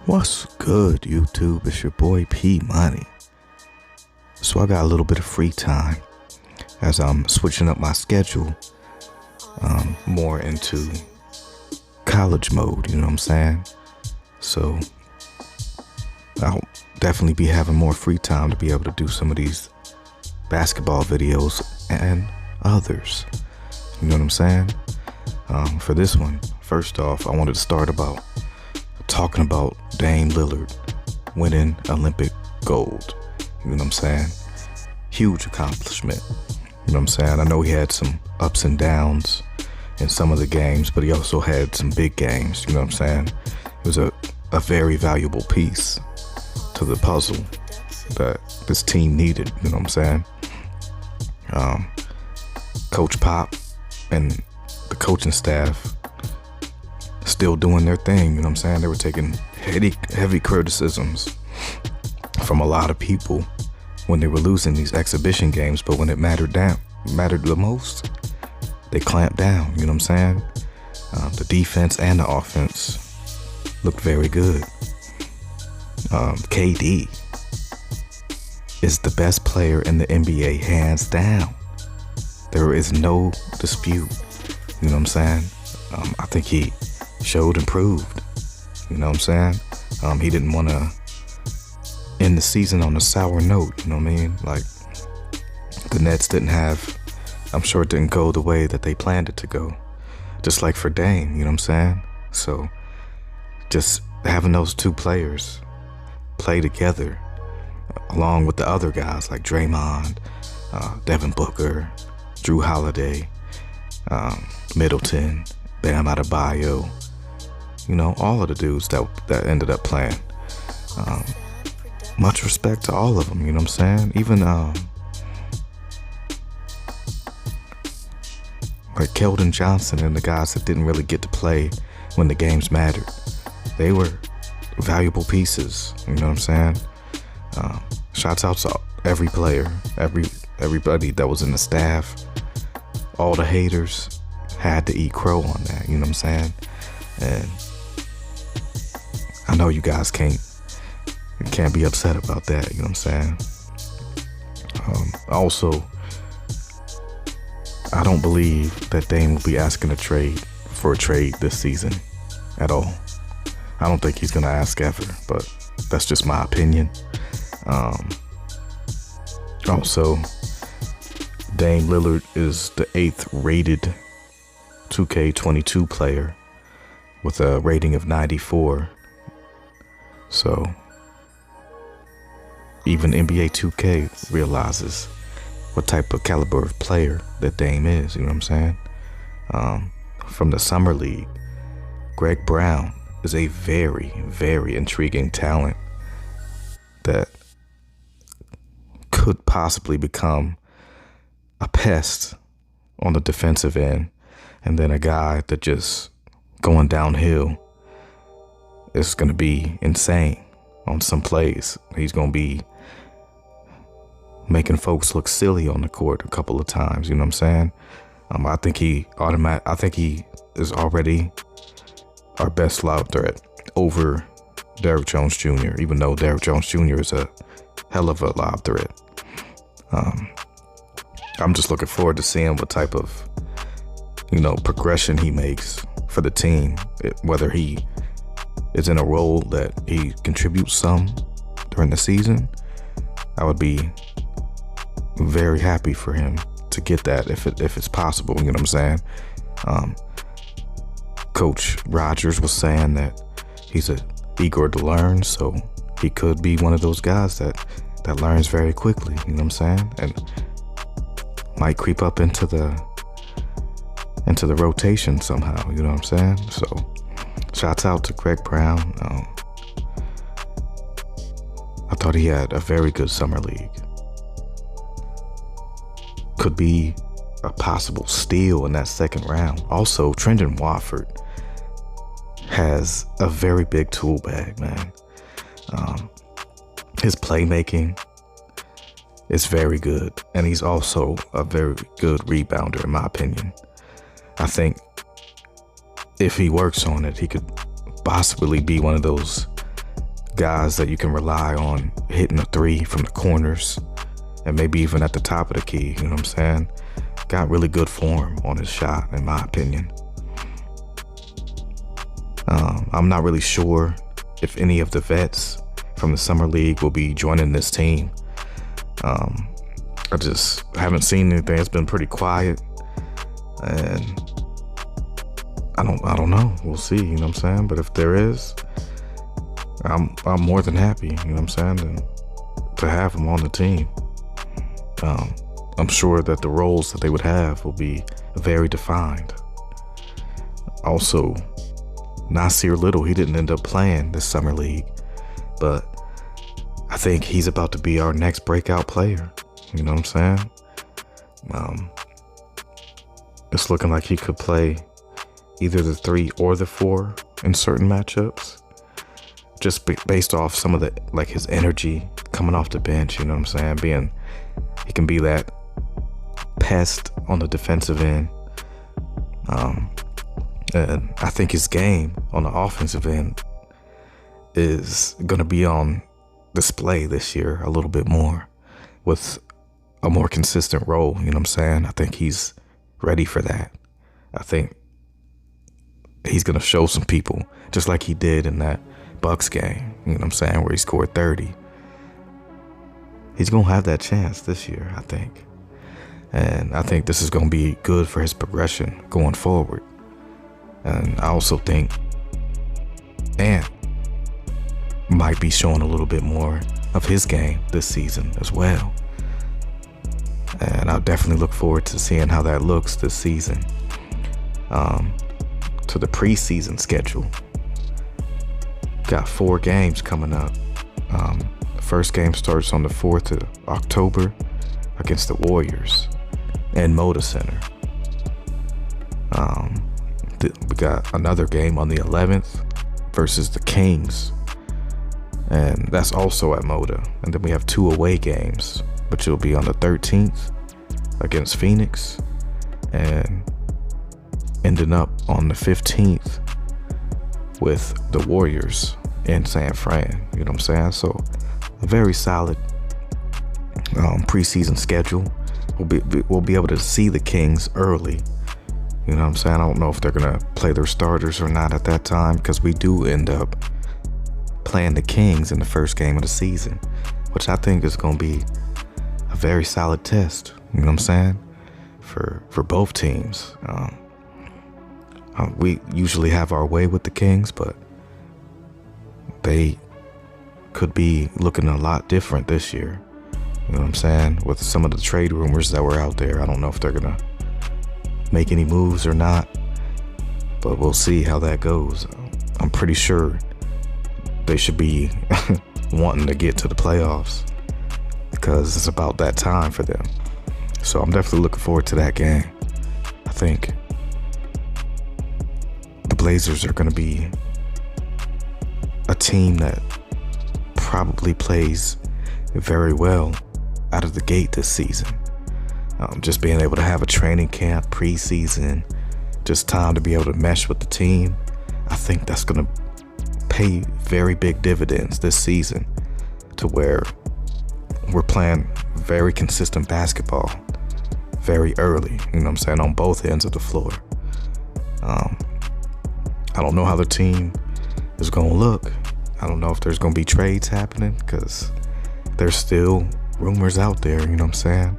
What's good, YouTube? It's your boy P Money. So I got a little bit of free time as I'm switching up my schedule more into college mode, you know what I'm saying? So I'll definitely be having more free time to be able to do some of these basketball videos and others. You know what I'm saying? For this one, first off, I wanted to start about talking about Dame Lillard winning Olympic gold. You know what I'm saying? Huge accomplishment. You know what I'm saying? I know he had some ups and downs in some of the games, but he also had some big games. You know what I'm saying? It was a very valuable piece to the puzzle that this team needed. You know what I'm saying? Coach Pop and the coaching staff still doing their thing, you know what I'm saying? They were taking heavy criticisms from a lot of people when they were losing these exhibition games, but when it mattered the most, they clamped down, you know what I'm saying? The defense and the offense looked very good. KD is the best player in the NBA, hands down. There is no dispute, you know what I'm saying? I think he showed and proved, you know what I'm saying? He didn't want to end the season on a sour note, you know what I mean? Like, the Nets I'm sure it didn't go the way that they planned it to go. Just like for Dame, you know what I'm saying? So, just having those two players play together, along with the other guys like Draymond, Devin Booker, Drew Holiday, Middleton, Bam Adebayo, you know, all of the dudes that ended up playing. Much respect to all of them, you know what I'm saying? Even like Keldon Johnson and the guys that didn't really get to play when the games mattered. They were valuable pieces, you know what I'm saying? Shouts out to every player, everybody that was in the staff. All the haters had to eat crow on that, you know what I'm saying? And I know you guys can't be upset about that, you know what I'm saying? Also, I don't believe that Dame will be asking for a trade this season at all. I don't think he's gonna ask ever, but that's just my opinion. Also, Dame Lillard is the 8th rated 2K22 player with a rating of 94. So even NBA 2K realizes what type of caliber of player that Dame is, you know what I'm saying? From the Summer League, Greg Brown is a very, very intriguing talent that could possibly become a pest on the defensive end, and then a guy that just going downhill is going to be insane on some plays. He's going to be making folks look silly on the court a couple of times, you know what I'm saying? I think he is already our best lob threat over Derrick Jones Jr., even though Derrick Jones Jr. is a hell of a lob threat. I'm just looking forward to seeing what type of, progression he makes for the team, whether he is in a role that he contributes some during the season. I would be very happy for him to get that if it's possible, you know what I'm saying? Coach Rogers was saying that he's eager to learn, so he could be one of those guys that learns very quickly, you know what I'm saying? And might creep up into the rotation somehow, you know what I'm saying? So shouts out to Greg Brown. I thought he had a very good summer league. Could be a possible steal in that second round. Also, Trendon Watford has a very big tool bag, man. His playmaking is very good, and he's also a very good rebounder, in my opinion. I think if he works on it, he could possibly be one of those guys that you can rely on hitting a three from the corners and maybe even at the top of the key, you know what I'm saying? Got really good form on his shot, in my opinion. I'm not really sure if any of the vets from the summer league will be joining this team. I just haven't seen anything. It's been pretty quiet, and I don't know. We'll see, you know what I'm saying? But if there is, I'm more than happy, you know what I'm saying, to have him on the team. I'm sure that the roles that they would have will be very defined. Also, Nasir Little, he didn't end up playing this summer league, but I think he's about to be our next breakout player. You know what I'm saying? It's looking like he could play either the 3 or the 4 in certain matchups, just based off some of the, like, his energy coming off the bench. You know what I'm saying? He can be that pest on the defensive end. And I think his game on the offensive end is going to be on display this year a little bit more, with a more consistent role. You know what I'm saying? I think he's ready for that. I think he's going to show some people, just like he did in that Bucks game, you know what I'm saying, where he scored 30. He's going to have that chance this year, I think. And I think this is going to be good for his progression going forward. And I also think Ant might be showing a little bit more of his game this season as well. And I'll definitely look forward to seeing how that looks this season. To the preseason schedule. Got 4 games coming up. The first game starts on the 4th of October against the Warriors in Moda Center. We got another game on the 11th versus the Kings, and that's also at Moda. And then we have 2 away games, which will be on the 13th against Phoenix, and ending up on the 15th with the Warriors in San Fran. You know what I'm saying? So a very solid preseason schedule. We'll be able to see the Kings early. You know what I'm saying? I don't know if they're gonna play their starters or not at that time, because we do end up playing the Kings in the first game of the season, which I think is gonna be a very solid test. You know what I'm saying? For both teams. We usually have our way with the Kings, but they could be looking a lot different this year. You know what I'm saying? With some of the trade rumors that were out there, I don't know if they're gonna make any moves or not, but we'll see how that goes. I'm pretty sure they should be wanting to get to the playoffs, because it's about that time for them. So I'm definitely looking forward to that game. I think the Blazers are going to be a team that probably plays very well out of the gate this season. Just being able to have a training camp, preseason, just time to be able to mesh with the team, I think that's going to pay very big dividends this season, to where we're playing very consistent basketball very early, you know what I'm saying, on both ends of the floor. I don't know how the team is going to look. I don't know if there's going to be trades happening, because there's still rumors out there, you know what I'm saying,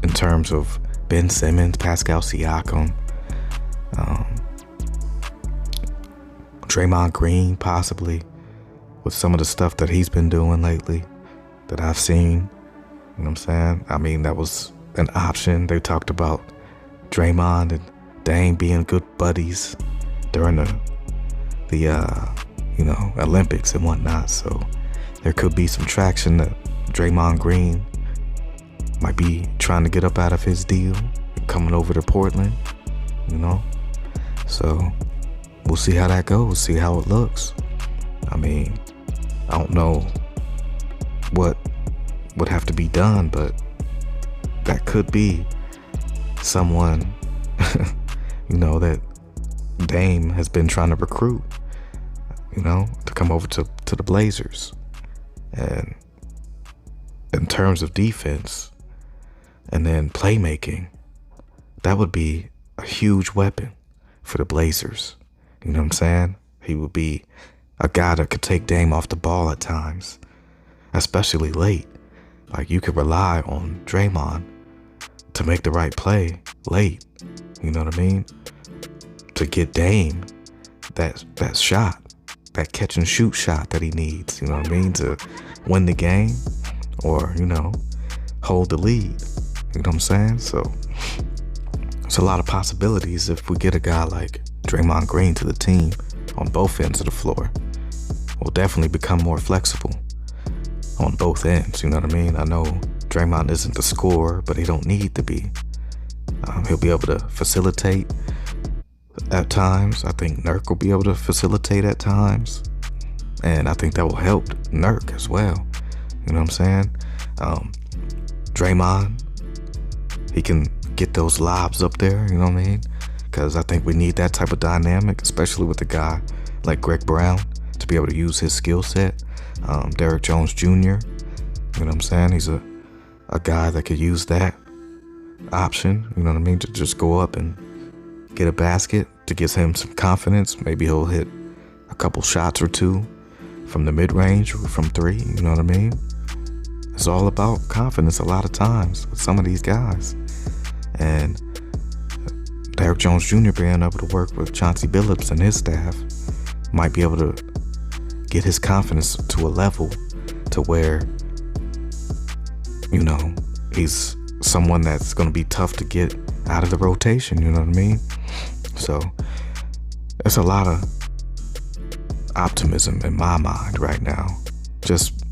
in terms of Ben Simmons, Pascal Siakam, Draymond Green, possibly, with some of the stuff that he's been doing lately that I've seen. You know what I'm saying? I mean, that was an option. They talked about Draymond and Dame being good buddies during the Olympics and whatnot. So there could be some traction that Draymond Green might be trying to get up out of his deal, coming over to Portland, you know? So we'll see how that goes, see how it looks. I mean, I don't know what would have to be done, but that could be someone, that Dame has been trying to recruit. to come over to the Blazers. And in terms of defense and then playmaking, that would be a huge weapon for the Blazers. You know what I'm saying? He would be a guy that could take Dame off the ball at times, especially late. Like, you could rely on Draymond to make the right play late. You know what I mean? To get Dame that shot, that catch and shoot shot that he needs. You know what I mean? To win the game or, hold the lead. You know what I'm saying? So it's a lot of possibilities if we get a guy like Draymond Green to the team on both ends of the floor. We'll definitely become more flexible on both ends. You know what I mean? I know Draymond isn't the scorer, but he don't need to be. He'll be able to facilitate at times. I think Nurk will be able to facilitate at times. And I think that will help Nurk as well. You know what I'm saying? Draymond, he can get those lobs up there, you know what I mean? Because I think we need that type of dynamic, especially with a guy like Greg Brown, to be able to use his skill set. Derrick Jones Jr., you know what I'm saying? He's a guy that could use that option, you know what I mean? To just go up and get a basket to give him some confidence. Maybe he'll hit a couple shots or two from the mid-range or from three, you know what I mean? It's all about confidence a lot of times with some of these guys. And Derrick Jones Jr. being able to work with Chauncey Billups and his staff might be able to get his confidence to a level to where, he's someone that's going to be tough to get out of the rotation, you know what I mean? So there's a lot of optimism in my mind right now, just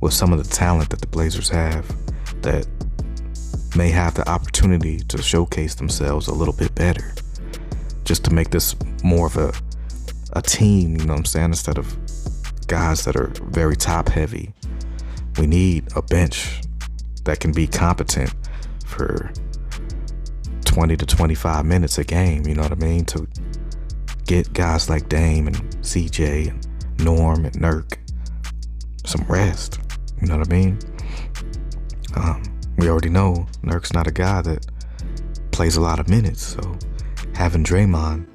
with some of the talent that the Blazers have that may have the opportunity to showcase themselves a little bit better, just to make this more of a team, you know what I'm saying, instead of guys that are very top heavy. We need a bench that can be competent for 20 to 25 minutes a game, you know what I mean, to get guys like Dame and CJ and Norm and Nurk some rest, you know what I mean? We already know Nurk's not a guy that plays a lot of minutes, so having Draymond,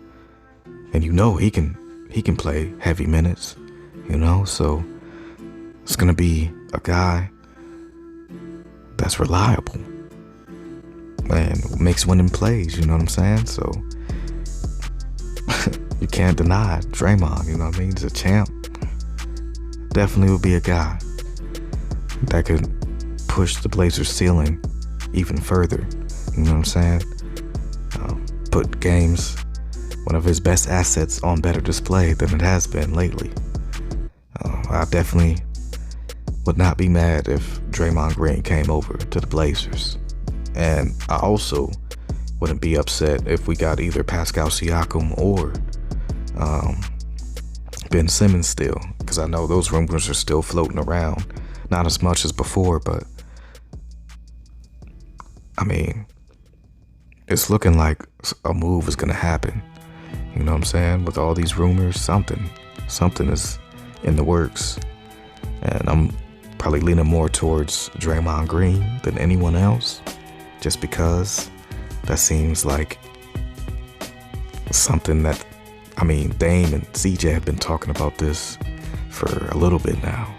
and he can play heavy minutes, so it's gonna be a guy that's reliable and makes winning plays, you know what I'm saying? So you can't deny Draymond, you know what I mean? He's a champ. Definitely would be a guy that could push the Blazers ceiling even further, you know what I'm saying? Put games, one of his best assets, on better display than it has been lately. I definitely would not be mad if Draymond Green came over to the Blazers. And I also wouldn't be upset if we got either Pascal Siakam or Ben Simmons still, because I know those rumors are still floating around. Not as much as before, but I mean, it's looking like a move is going to happen. You know what I'm saying? With all these rumors, something is in the works. And I'm probably leaning more towards Draymond Green than anyone else, just because that seems like something that, Dame and CJ have been talking about this for a little bit now,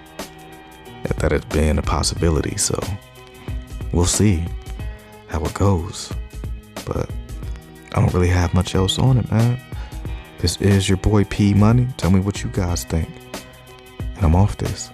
that it's been a possibility. So we'll see how it goes, but I don't really have much else on it, man. This is your boy P Money. Tell me what you guys think, and I'm off this.